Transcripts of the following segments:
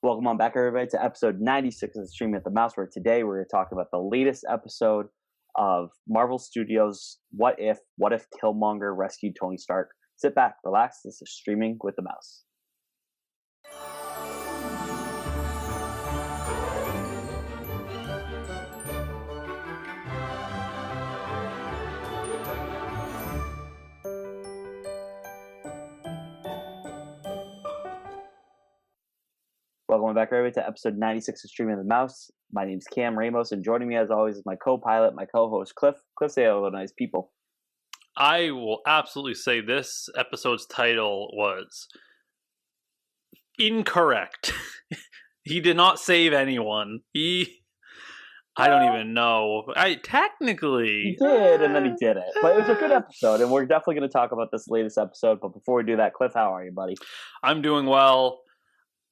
Welcome on back, everybody, to episode 96 of Streaming at the Mouse, where today we're going to talk about the latest episode of Marvel Studios' What If Killmonger rescued Tony Stark. Sit back, relax, this is Streaming with the Mouse. Welcome back, everybody, to episode 96 of Streaming the Mouse. My name's Cam Ramos, and joining me, as always, is my co-pilot, my co-host, Cliff. Cliff, say hello to nice people. I will absolutely say this episode's title was incorrect. He did not save anyone. I don't even know. Technically... He did, and then he didn't. But it was a good episode, and we're definitely going to talk about this latest episode. But before we do that, Cliff, how are you, buddy? I'm doing well.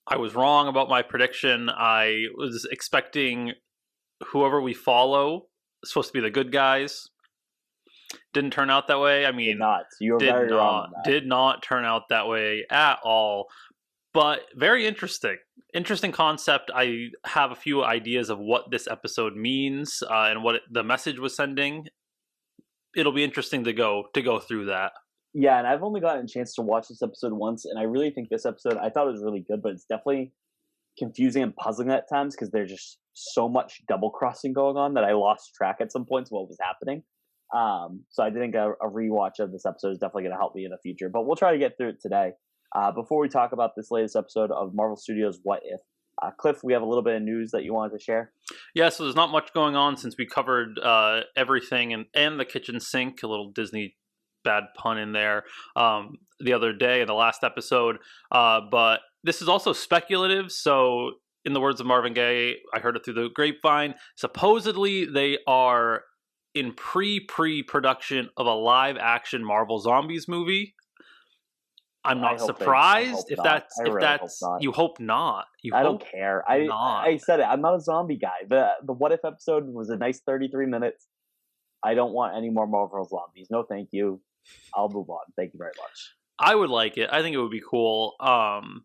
I was wrong about my prediction. I was expecting whoever we follow is supposed to be the good guys. Didn't turn out that way. I mean, you were very wrong. Did not turn out that way at all. But very interesting. Interesting concept. I have a few ideas of what this episode means and what the message was sending. It'll be interesting to go through that. Yeah, and I've only gotten a chance to watch this episode once, and I really think this episode, I thought it was really good, but it's definitely confusing and puzzling at times because there's just so much double-crossing going on that I lost track at some points of what was happening. So I think a rewatch of this episode is definitely going to help me in the future, but we'll try to get through it today. Before we talk about this latest episode of Marvel Studios' What If, Cliff, we have a little bit of news that you wanted to share. Yeah, so there's not much going on since we covered everything and the kitchen sink, a little Disney bad pun in there the other day in the last episode, but this is also speculative. So in the words of Marvin Gaye, I heard it through the grapevine, supposedly they are in pre-production of a live action Marvel Zombies movie. I'm not surprised if that's you hope not. I don't care. I said it. I'm not a zombie guy. The What If episode was a nice 33 minutes. I don't want any more Marvel Zombies. No, thank you. I'll move on. Thank you very much. I would like it. I think it would be cool. And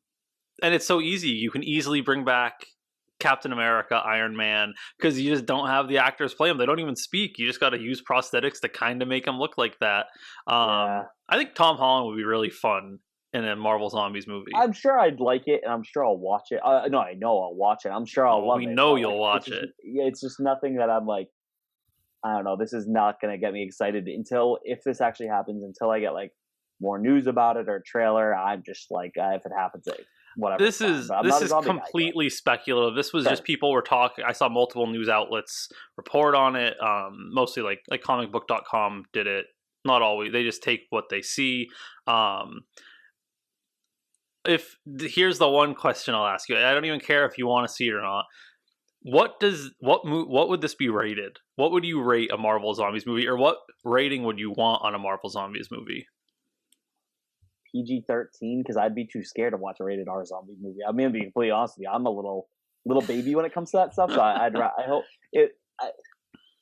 it's so easy. You can easily bring back Captain America, Iron Man, because you just don't have the actors play them. They don't even speak. You just got to use prosthetics to kind of make them look like that. I think Tom Holland would be really fun in a Marvel Zombies movie. I'm sure I'd like it, and I'm sure I'll watch it. No, I know I'll watch it. I'm sure I'll love it. We know you'll watch it. It's just nothing that I'm like, I don't know, this is not going to get me excited until, if this actually happens, until I get like more news about it or a trailer. I'm just like, if it happens, whatever. This is completely speculative. This was just people were talking. I saw multiple news outlets report on it. Mostly like comicbook.com did it. Not always. They just take what they see. Here's the one question I'll ask you. I don't even care if you want to see it or not. What would this be rated? What would you rate a Marvel Zombies movie, or what rating would you want on a Marvel Zombies movie? PG-13, because I'd be too scared to watch a rated R zombie movie. I'm gonna be completely honest with you. I'm a little baby when it comes to that stuff. So I hope it.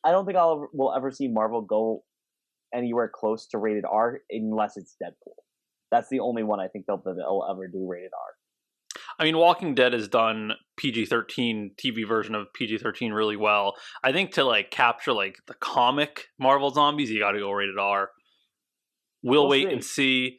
I don't think we'll ever see Marvel go anywhere close to rated R unless it's Deadpool. That's the only one I think they'll ever do rated R. I mean, Walking Dead has done PG-13 TV version of PG-13 really well. I think to like capture like the comic Marvel Zombies, you got to go rated R. We'll wait and see.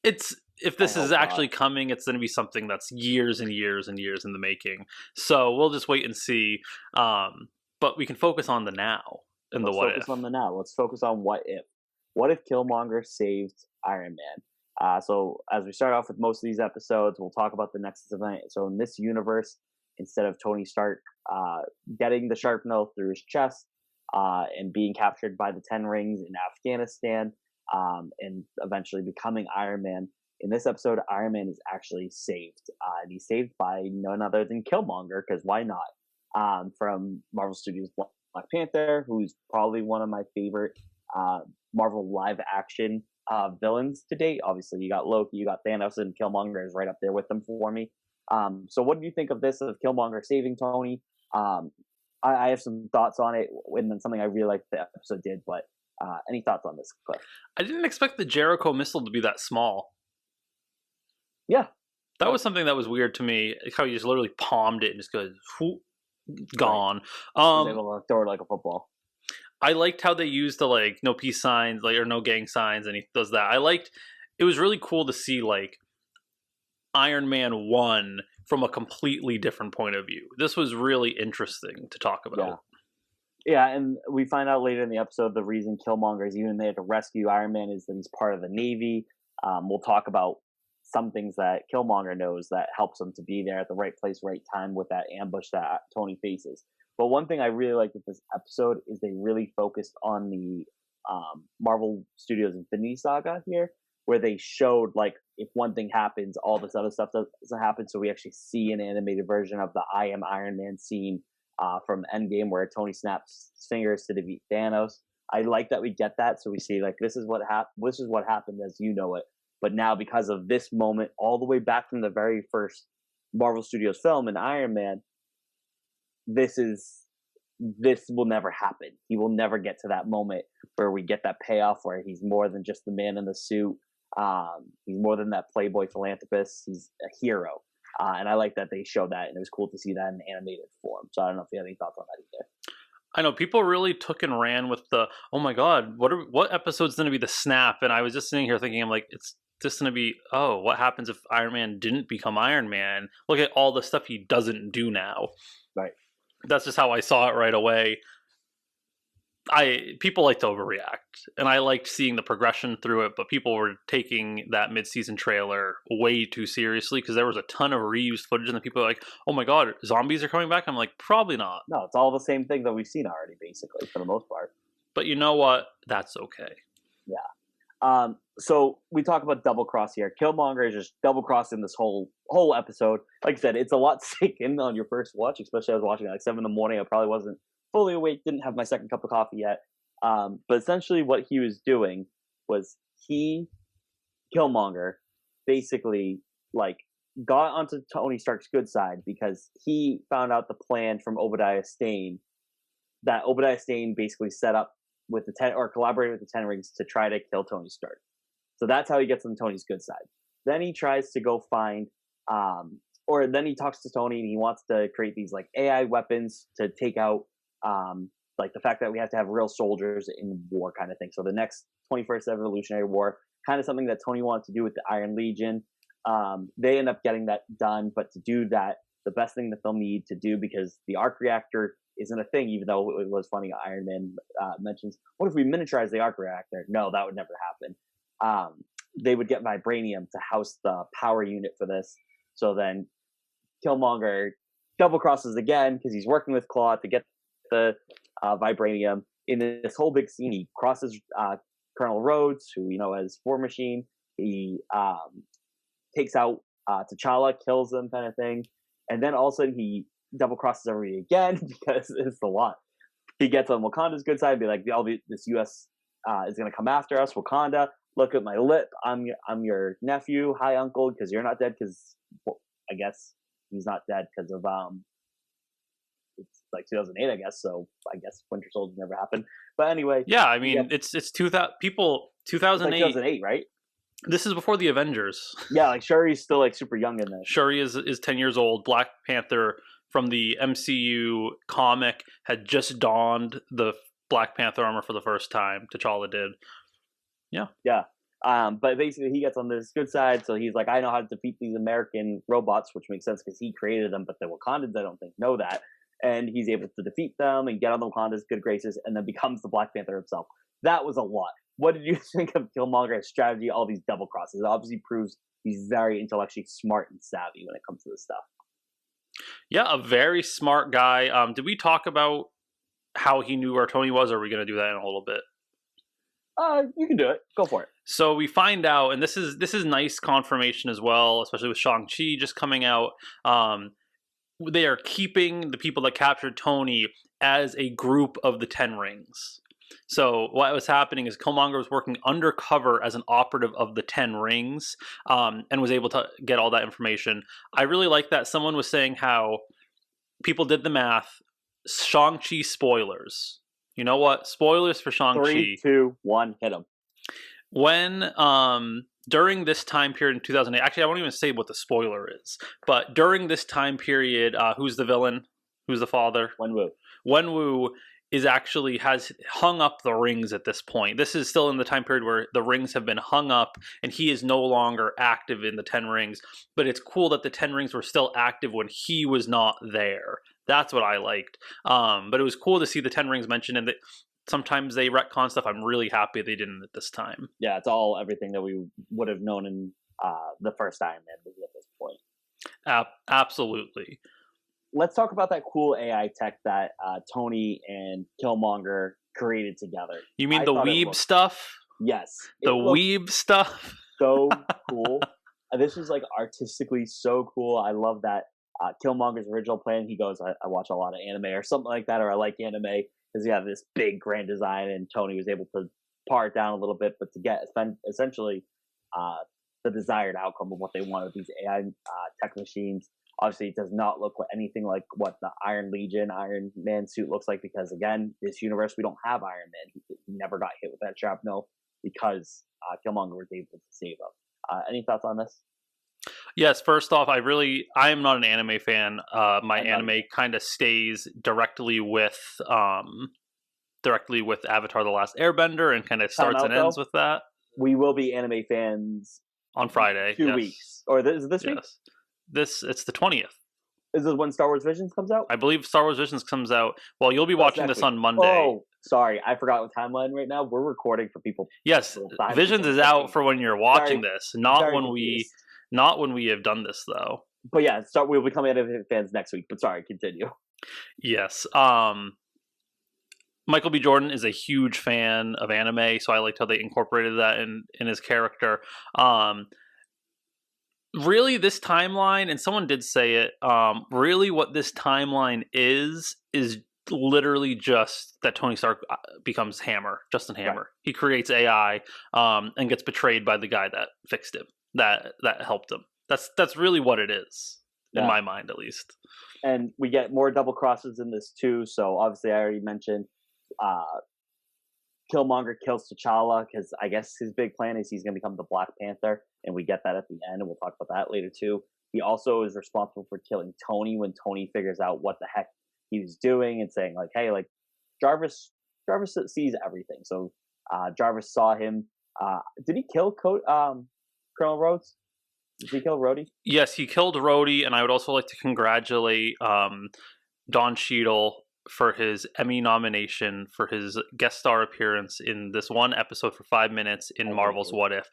If this is actually coming, it's going to be something that's years and years and years in the making. So we'll just wait and see. But we can focus on the now and the what if. Let's focus on the now. Let's focus on what if. What if Killmonger saved Iron Man? So as we start off with most of these episodes, we'll talk about the Nexus event. So in this universe, instead of Tony Stark getting the sharpnel through his chest and being captured by the 10 rings in Afghanistan and eventually becoming Iron Man, in this episode, Iron Man is actually saved. And he's saved by none other than Killmonger, because why not? From Marvel Studios' Black Panther, who's probably one of my favorite Marvel live-action villains to date. Obviously, you got Loki, you got Thanos, and Killmonger is right up there with them for me. So what do you think of this, of Killmonger saving Tony? I have some thoughts on it, and then something I really liked the episode did, but any thoughts on this, Cliff? I didn't expect the Jericho missile to be that small. Yeah. That was something that was weird to me. How he just literally palmed it and just goes whoop, Right. gone. He was able to throw it like a football. I liked how they used the like no peace signs, like or no gang signs, and he does that. I liked. It was really cool to see like Iron Man 1 from a completely different point of view. This was really interesting to talk Yeah. about. Yeah, and we find out later in the episode the reason Killmonger is even there to rescue Iron Man is that he's part of the Navy. We'll talk about some things that Killmonger knows that helps him to be there at the right place, right time with that ambush that Tony faces. But one thing I really liked with this episode is they really focused on the Marvel Studios Infinity Saga here, where they showed like if one thing happens, all this other stuff doesn't happen. So we actually see an animated version of the "I Am Iron Man" scene from Endgame, where Tony snaps his fingers to defeat Thanos. I like that we get that, so we see like this is what happened as you know it. But now because of this moment, all the way back from the very first Marvel Studios film in Iron Man, this will never happen. He will never get to that moment where we get that payoff where he's more than just the man in the suit. He's more than that playboy philanthropist. He's a hero. And I like that they showed that, and it was cool to see that in animated form. So I don't know if you have any thoughts on that either. I know people really took and ran with the oh my god, what episode's going to be the snap? And I was just sitting here thinking, I'm like, it's just going to be what happens if Iron Man didn't become Iron Man? Look at all the stuff he doesn't do now. Right. That's just how I saw it right away. People like to overreact, and I liked seeing the progression through it, but people were taking that mid-season trailer way too seriously because there was a ton of reused footage, and the people are like, "Oh my god, zombies are coming back!" I'm like, probably not. No, it's all the same thing that we've seen already, basically, for the most part. But you know what? That's okay. Yeah. So we talk about double cross here. Killmonger is just double crossing this whole episode. Like I said, it's a lot to take in on your first watch, especially I was watching at like 7 in the morning. I probably wasn't fully awake, didn't have my second cup of coffee yet. But essentially what he was doing was Killmonger, basically like got onto Tony Stark's good side because he found out the plan from Obadiah Stane that Obadiah Stane basically set up with the 10 or collaborated with the 10 Rings to try to kill Tony Stark. So that's how he gets on Tony's good side. Then he tries to go find or then he talks to Tony and he wants to create these like AI weapons to take out like the fact that we have to have real soldiers in war kind of thing. So the next 21st Evolutionary War, kind of something that Tony wanted to do with the Iron Legion. They end up getting that done, but to do that, the best thing that they'll need to do, because the arc reactor isn't a thing, even though it was funny, Iron Man mentions, what if we miniaturize the arc reactor? No, that would never happen. They would get vibranium to house the power unit for this. So then Killmonger double crosses again because he's working with Claw to get the vibranium. In this whole big scene, he crosses Colonel Rhodes, who we know as War Machine. He takes out T'Challa, kills him, kind of thing. And then all of a sudden he double crosses everybody again because it's a lot. He gets on Wakanda's good side, be like, this U.S. Is going to come after us. Wakanda, look at my lip. I'm your nephew. Hi, uncle, because you're not dead. Because well, I guess he's not dead because of it's like 2008, I guess. So I guess Winter Soldier never happened. But anyway, yeah, I mean, it's 2000 people 2008. Like 2008, right? This is before the Avengers. Yeah, like Shuri's still like super young in this. Shuri is 10 years old. Black Panther from the MCU comic had just donned the Black Panther armor for the first time. T'Challa did. Yeah. Yeah. But basically he gets on this good side, so he's like, I know how to defeat these American robots, which makes sense because he created them, but the Wakandans, I don't think, know that. And he's able to defeat them and get on the Wakanda's good graces and then becomes the Black Panther himself. That was a lot. What did you think of Killmonger's strategy, all these double crosses? It obviously proves he's very intellectually smart and savvy when it comes to this stuff. Yeah, a very smart guy. Did we talk about how he knew where Tony was, or are we going to do that in a little bit? You can do it. Go for it. So we find out, and this is nice confirmation as well, especially with Shang-Chi just coming out. They are keeping the people that captured Tony as a group of the 10 Rings. So what was happening is Killmonger was working undercover as an operative of the 10 Rings and was able to get all that information. I really like that. Someone was saying how people did the math. Shang-Chi spoilers. You know what? Spoilers for Shang-Chi. 3, 2, 1, hit him. When during this time period in 2008, actually, I won't even say what the spoiler is, but during this time period, who's the villain? Who's the father? Wenwu. Wenwu is actually has hung up the rings at this point. This is still in the time period where the rings have been hung up and he is no longer active in the 10 rings, but it's cool that the 10 rings were still active when he was not there. That's what I liked. But it was cool to see the 10 rings mentioned, and that sometimes they retcon stuff. I'm really happy they didn't at this time. Yeah, it's all everything that we would have known in the first Iron Man movie at this point. Absolutely. Let's talk about that cool AI tech that Tony and Killmonger created together. You mean the weeb stuff? Yes. The weeb stuff? So cool. This is like artistically so cool. I love that Killmonger's original plan. He goes, I watch a lot of anime or something like that, or I like anime because you have this big grand design, and Tony was able to par it down a little bit, but to get essentially the desired outcome of what they want with these AI tech machines. Obviously, it does not look like anything like what the Iron Legion, Iron Man suit looks like, because again, this universe, we don't have Iron Man. He never got hit with that shrapnel because Killmonger was able to save him. Any thoughts on this? Yes, first off, I am not an anime fan. My anime kind of stays directly with Avatar: The Last Airbender, and kind of starts and ends with that. We will be anime fans on Friday. 2 weeks, or is this week? It's the 20th. Is this when Star Wars Visions comes out? I believe Star Wars Visions comes out. Well, you'll be watching this on Monday. Oh, sorry, I forgot what timeline right now. We're recording for people. Yes, Visions is out for when you're watching this, not when we have done this though. But yeah, we'll be coming out of fans next week. But sorry, continue. Yes. Michael B. Jordan is a huge fan of anime, so I liked how they incorporated that in his character. Really, this timeline, and someone did say it, really what this timeline is literally just that Tony Stark becomes Justin Hammer. Right. He creates AI and gets betrayed by the guy that fixed him, that helped him. That's really what it is, in my mind at least. And we get more double crosses in this too, so obviously I already mentioned Killmonger kills T'Challa because I guess his big plan is he's going to become the Black Panther, and we get that at the end, and we'll talk about that later too. He also is responsible for killing Tony when Tony figures out what the heck he was doing and saying like, "Hey, like Jarvis sees everything." So Jarvis saw him. Did he kill Colonel Rhodes? Did he kill Rhodey? Yes, he killed Rhodey, and I would also like to congratulate Don Cheadle for his Emmy nomination for his guest star appearance in this one episode for 5 minutes in Marvel's What If.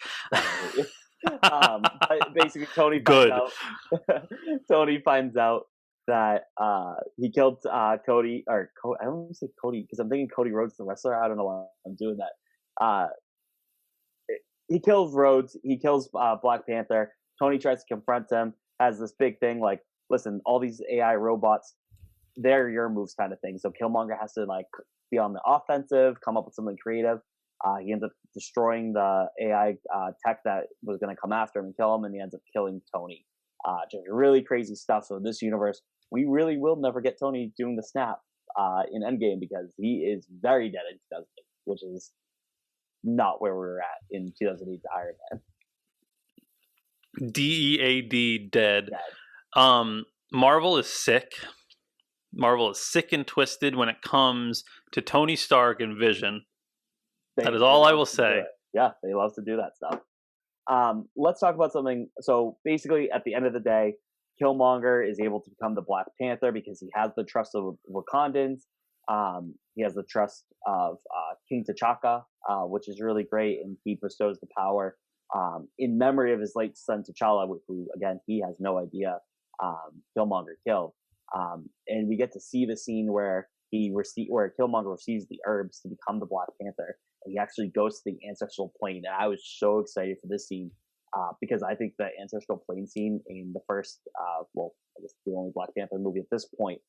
Basically, Tony finds out that he killed Cody, or I don't want to say Cody because I'm thinking Cody Rhodes, the wrestler. I don't know why I'm doing that. He kills Rhodes. He kills Black Panther. Tony tries to confront him. Has this big thing like, listen, all these AI robots, they're your moves kind of thing. So Killmonger has to like be on the offensive, come up with something creative. He ends up destroying the AI tech that was going to come after him and kill him, and he ends up killing Tony. Just really crazy stuff. So in this universe, we really will never get Tony doing the snap in Endgame because he is very dead in 2008, which is not where we were at in 2008's Iron Man. DEAD, dead. Marvel is sick. Marvel is sick and twisted when it comes to Tony Stark and Vision. That is all I will say. Yeah, they love to do that stuff. Let's talk about something. So basically, at the end of the day, Killmonger is able to become the Black Panther because he has the trust of Wakandans. He has the trust of King T'Chaka, which is really great, and he bestows the power in memory of his late son T'Challa, who again he has no idea Killmonger killed. And we get to see the scene where where Killmonger receives the herbs to become the Black Panther, and he actually goes to the ancestral plane. And I was so excited for this scene because I think the ancestral plane scene in the first, I guess the only Black Panther movie at this point,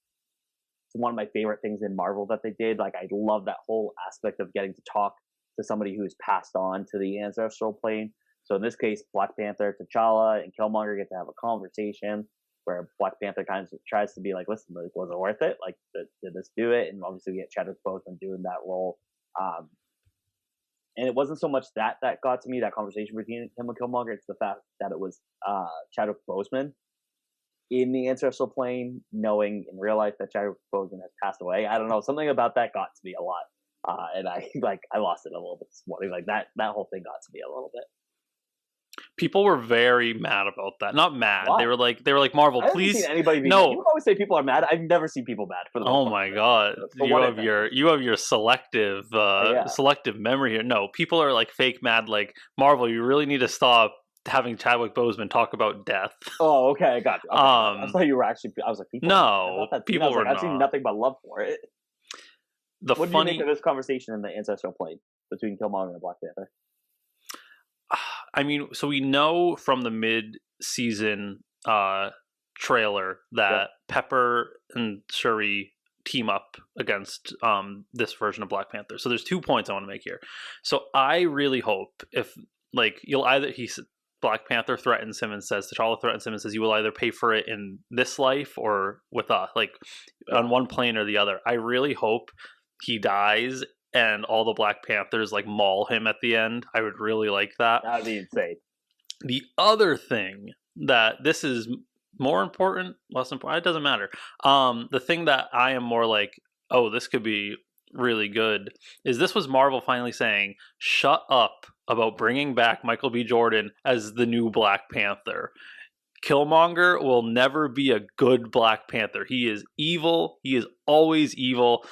it's one of my favorite things in Marvel that they did. Like I love that whole aspect of getting to talk to somebody who's passed on to the ancestral plane. So in this case, Black Panther, T'Challa, and Killmonger get to have a conversation where Black Panther kind of tries to be like, listen, like, was it worth it? Like, did this do it? And obviously we get Chadwick Boseman doing that role. And it wasn't so much that got to me, that conversation between him and Killmonger. It's the fact that it was Chadwick Boseman in the ancestral plane, knowing in real life that Chadwick Boseman has passed away. I don't know, something about that got to me a lot, and I lost it a little bit this morning. Like that whole thing got to me a little bit. People were very mad about that. Not mad. Why? They were like, Marvel, I haven't please. seen anybody be mad. No. You always say people are mad. I've never seen people mad for the most Oh part. my god. For You what have your selective Yeah. selective memory here. No, people are like fake mad like, Marvel, you really need to stop having Chadwick Boseman talk about death. Oh, okay, I got you. Okay, I thought you were actually. I was like, people. No, people were I've seen not. nothing but love for it. The What do you funny make of this conversation in the ancestral plane between Killmonger and Black Panther? I mean, so we know from the mid-season trailer that Yeah. Pepper and Shuri team up against this version of Black Panther. So there's 2 points I want to make here. So I really hope if like Black Panther threatens him and says, T'Challa threatens him and says, you will either pay for it in this life or with us, like on one plane or the other. I really hope he dies and all the Black Panthers like maul him at the end. I would really like that. That'd be insane. The other thing that this is more important, less important, it doesn't matter. The thing that I am more like, oh, this could be really good, is this was Marvel finally saying, shut up about bringing back Michael B. Jordan as the new Black Panther. Killmonger will never be a good Black Panther. He is evil. He is always evil.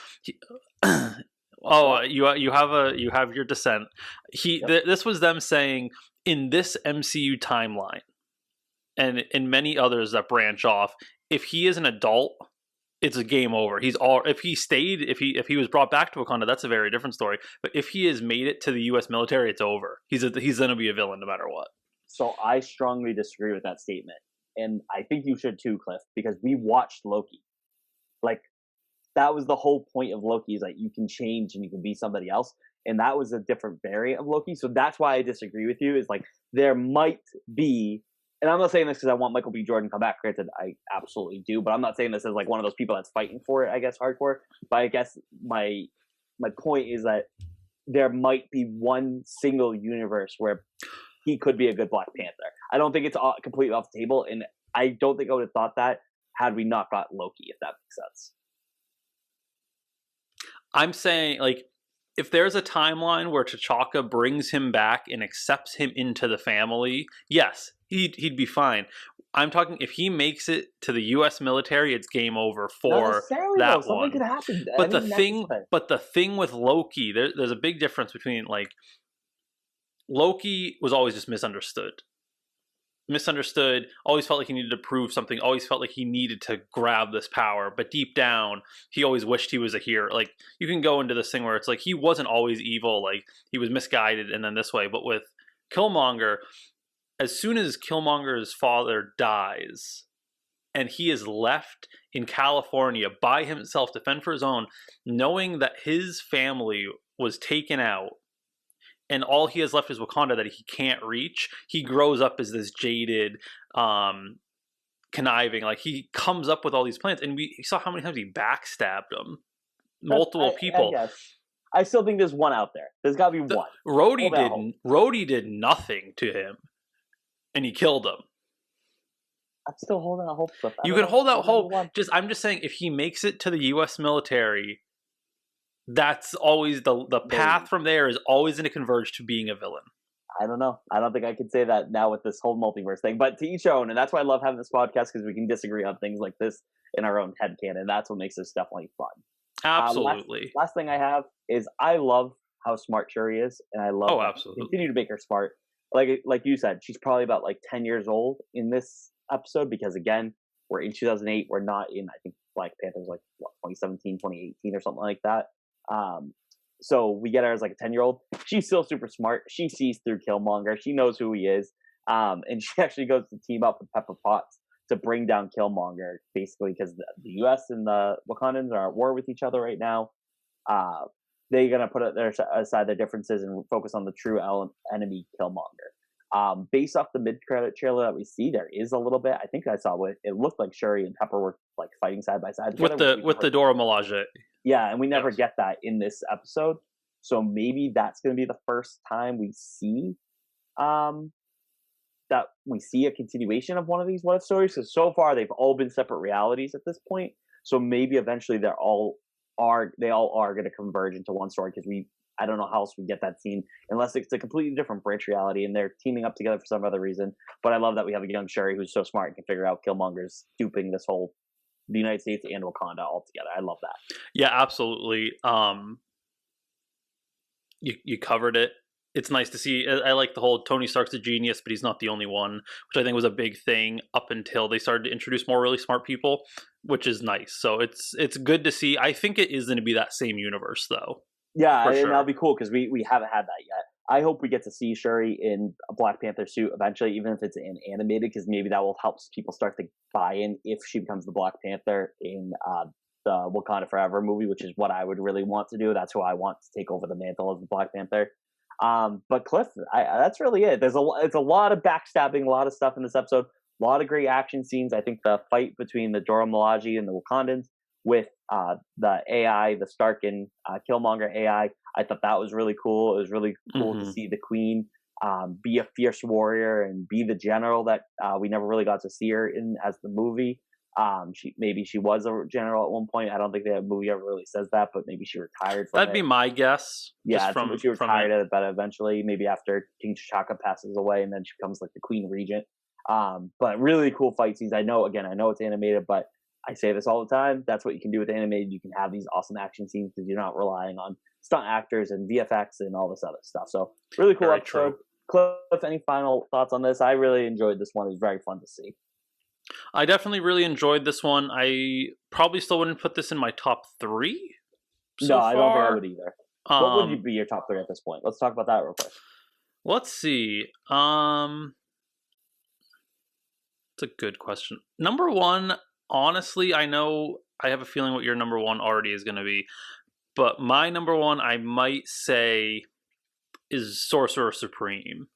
Oh, you have your dissent. This was them saying in this MCU timeline, and in many others that branch off, if he is an adult, it's a game over. If he was brought back to Wakanda, that's a very different story. But if he has made it to the U.S. military, it's over. He's going to be a villain no matter what. So I strongly disagree with that statement, and I think you should too, Cliff, because we watched Loki. Like, that was the whole point of Loki, is like you can change and you can be somebody else, and that was a different variant of Loki. So that's why I disagree with you. Is like there might be, and I'm not saying this because I want Michael B. Jordan to come back. Granted, I absolutely do, but I'm not saying this as like one of those people that's fighting for it, I guess, hardcore. But I guess my point is that there might be one single universe where he could be a good Black Panther. I don't think it's completely off the table, and I don't think I would have thought that had we not got Loki, if that makes sense. I'm saying, like, if there's a timeline where T'Chaka brings him back and accepts him into the family, yes, he'd be fine. I'm talking if he makes it to the U.S. military, it's game over for that Something one. could happen. But the thing with Loki, there's a big difference between like Loki was always just misunderstood, always felt like he needed to prove something, always felt like he needed to grab this power, but deep down he always wished he was a hero. Like, you can go into this thing where it's like he wasn't always evil, like he was misguided and then this way. But with Killmonger, as soon as Killmonger's father dies and he is left in California by himself to fend for his own, knowing that his family was taken out and all he has left is Wakanda that he can't reach, he grows up as this jaded, conniving. Like, he comes up with all these plans, and we saw how many times he backstabbed them. Multiple people. I still think there's one out there. There's got to be one. Rhodey did nothing to him, and he killed him. I'm still holding out hope. You can hold out hope. I'm just saying, if he makes it to the U.S. military, that's always the path from there is always going to converge to being a villain. I don't know. I don't think I can say that now with this whole multiverse thing, but to each own. And that's why I love having this podcast, because we can disagree on things like this in our own headcanon. That's what makes this definitely fun. Absolutely. Last thing I have is I love how smart Shuri is, and I love continue to make her smart. Like you said, she's probably about like 10 years old in this episode, because again, we're in 2008. We're not in, I think Black Panther's like 2017, 2018 or something like that. So we get her as like a 10-year-old. She's still super smart. She sees through Killmonger. She knows who he is. And she actually goes to team up with Pepper Potts to bring down Killmonger, basically because the U.S. and the Wakandans are at war with each other right now. They're going to put aside their differences and focus on the true enemy, Killmonger. Based off the mid-credit trailer that we see, there is a little bit. I think I saw it looked like Shuri and Pepper were like fighting side by side with the Dora Milaje. Yeah, and we never get that in this episode. So maybe that's going to be the first time we see um, that we see a continuation of one of these what if stories. Because so far they've all been separate realities at this point. So maybe eventually they all are going to converge into one story. Because I don't know how else we get that scene unless it's a completely different branch reality and they're teaming up together for some other reason. But I love that we have a young Shuri who's so smart and can figure out Killmonger's duping the United States and Wakanda all together. I love that. Yeah, absolutely. You covered it. It's nice to see. I like the whole Tony Stark's a genius, but he's not the only one, which I think was a big thing up until they started to introduce more really smart people, which is nice. So it's good to see. I think it is going to be that same universe, though. Yeah, For and sure. that'll be cool because we haven't had that yet. I hope we get to see Shuri in a Black Panther suit eventually, even if it's an animated, because maybe that will help people start to buy in if she becomes the Black Panther in the Wakanda Forever movie, which is what I would really want to do. That's who I want to take over the mantle of the Black Panther. But Cliff, that's really it. It's a lot of backstabbing, a lot of stuff in this episode, a lot of great action scenes. I think the fight between the Dora Milaje and the Wakandans with the AI, the Stark and Killmonger AI, I thought that was really cool. It was really cool to see the Queen be a fierce warrior and be the general that we never really got to see her in as the movie. She was a general at one point. I don't think the movie ever really says that, but maybe she retired from That'd it. be my guess. Yeah, she retired at it, but eventually, maybe after King T'Chaka passes away, and then she becomes like the Queen Regent. But really cool fight scenes. I know it's animated, but I say this all the time. That's what you can do with animated. You can have these awesome action scenes because you're not relying on stunt actors and VFX and all this other stuff. So really cool Very episode. true. Cliff, any final thoughts on this? I really enjoyed this one. It was very fun to see. I definitely really enjoyed this one. I probably still wouldn't put this in my top 3 so No, far. I don't think I would either. What would be your top 3 at this point? Let's talk about that real quick. Let's see. It's a good question. Number 1, honestly, I know I have a feeling what your number 1 already is going to be, but my number 1, I might say, is Sorcerer Supreme.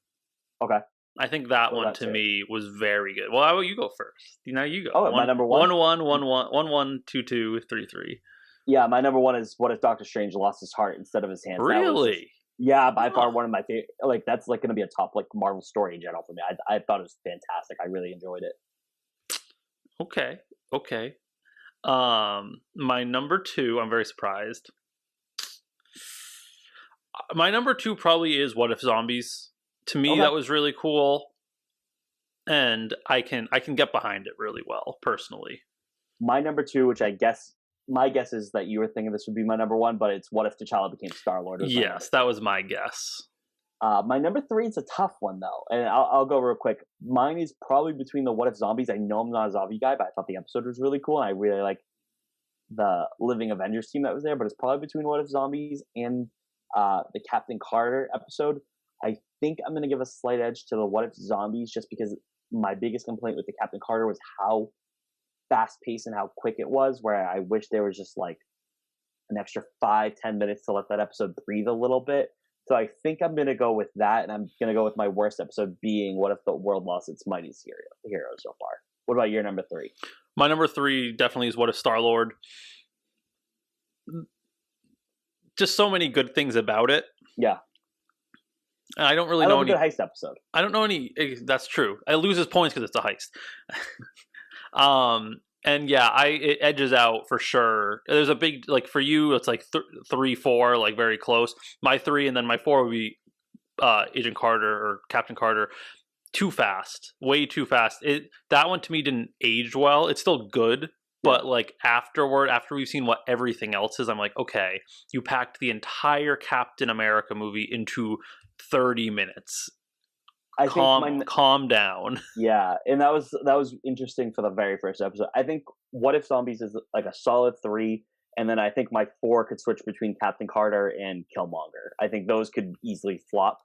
Okay. I think that one to me was very good. Well, how about you go first? Now you go. Oh, my number 1? 1-1, 2-2, 3-3. Yeah, my number 1 is what if Doctor Strange lost his heart instead of his hands? Really? Yeah, by far one of my favorite. Like that's like going to be a top like Marvel story in general for me. I thought it was fantastic. I really enjoyed it. Okay. My number 2, I'm very surprised. My number 2 probably is What If Zombies. To me, that was really cool, and I can get behind it really well personally. My number 2, which my guess is that you were thinking this would be my number 1, but it's What If T'Challa became Star-Lord. Yes, that was my guess. My number 3 is a tough one though, and I'll go real quick. Mine is probably between the What If Zombies. I know I'm not a zombie guy, but I thought the episode was really cool, and I really like the Living Avengers team that was there. But it's probably between What If Zombies and the Captain Carter episode. I think I'm going to give a slight edge to the What If Zombies just because my biggest complaint with the Captain Carter was how fast-paced and how quick it was, where I wish there was just like an extra 5-10 minutes to let that episode breathe a little bit. So I think I'm going to go with that, and I'm going to go with my worst episode being What If the World Lost Its Mightiest Hero so far. What about your number 3? My number 3 definitely is What If Star-Lord. Just so many good things about it. Yeah. And I don't really know any good heist episode. I don't know any. That's true. It loses points because it's a heist. And yeah, it edges out for sure. There's a big like for you. It's like 3-4, like very close. My 3 and then my 4 would be Agent Carter or Captain Carter. Too fast, way too fast. That one to me didn't age well. It's still good. But like after we've seen what everything else is, I'm like, okay, you packed the entire Captain America movie into 30 minutes. Calm down. Yeah, and that was interesting for the very first episode. I think What If Zombies is like a solid 3, and then I think my 4 could switch between Captain Carter and Killmonger. I think those could easily swap,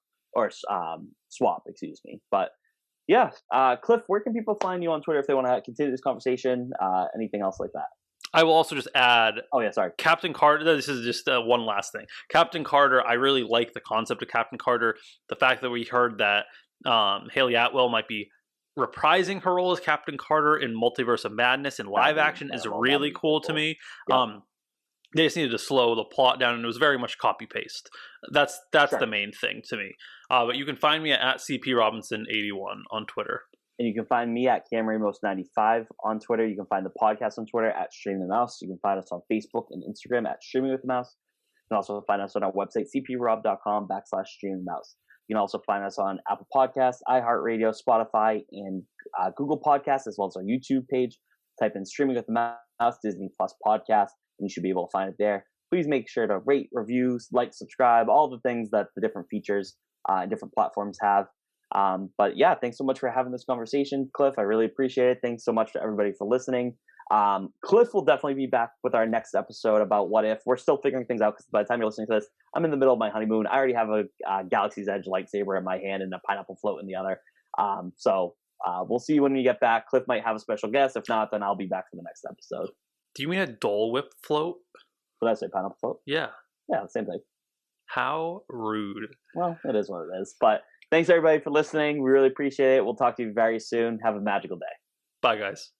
excuse me. But yeah, Cliff, where can people find you on Twitter if they want to continue this conversation? Anything else like that? I will also just add. Oh yeah, sorry. Captain Carter. This is just one last thing. Captain Carter. I really like the concept of Captain Carter. The fact that we heard that Haley Atwell might be reprising her role as Captain Carter in Multiverse of Madness in live action is really cool to me. Yep. They just needed to slow the plot down, and it was very much copy paste. That's Sure. the main thing to me. But you can find me at CPRobinson81 on Twitter. And you can find me at CamRamos95 on Twitter. You can find the podcast on Twitter at Streaming the Mouse. You can find us on Facebook and Instagram at Streaming with the Mouse. You can also find us on our website, cprob.com/streaming mouse. You can also find us on Apple Podcasts, iHeartRadio, Spotify, and Google Podcasts, as well as our YouTube page. Type in Streaming with the Mouse, Disney Plus Podcast, and you should be able to find it there. Please make sure to rate, reviews, like, subscribe, all the things that the different features and different platforms have. But yeah, thanks so much for having this conversation, Cliff. I really appreciate it. Thanks so much to everybody for listening. Cliff will definitely be back with our next episode about What If. We're still figuring things out because by the time you're listening to this, I'm in the middle of my honeymoon. I already have a Galaxy's Edge lightsaber in my hand and a pineapple float in the other. So we'll see when we get back. Cliff might have a special guest. If not, then I'll be back for the next episode. Do you mean a Dole Whip float? Did I say pineapple float? Yeah. Yeah, same thing. How rude. Well, it is what it is. But thanks everybody for listening. We really appreciate it. We'll talk to you very soon. Have a magical day. Bye, guys.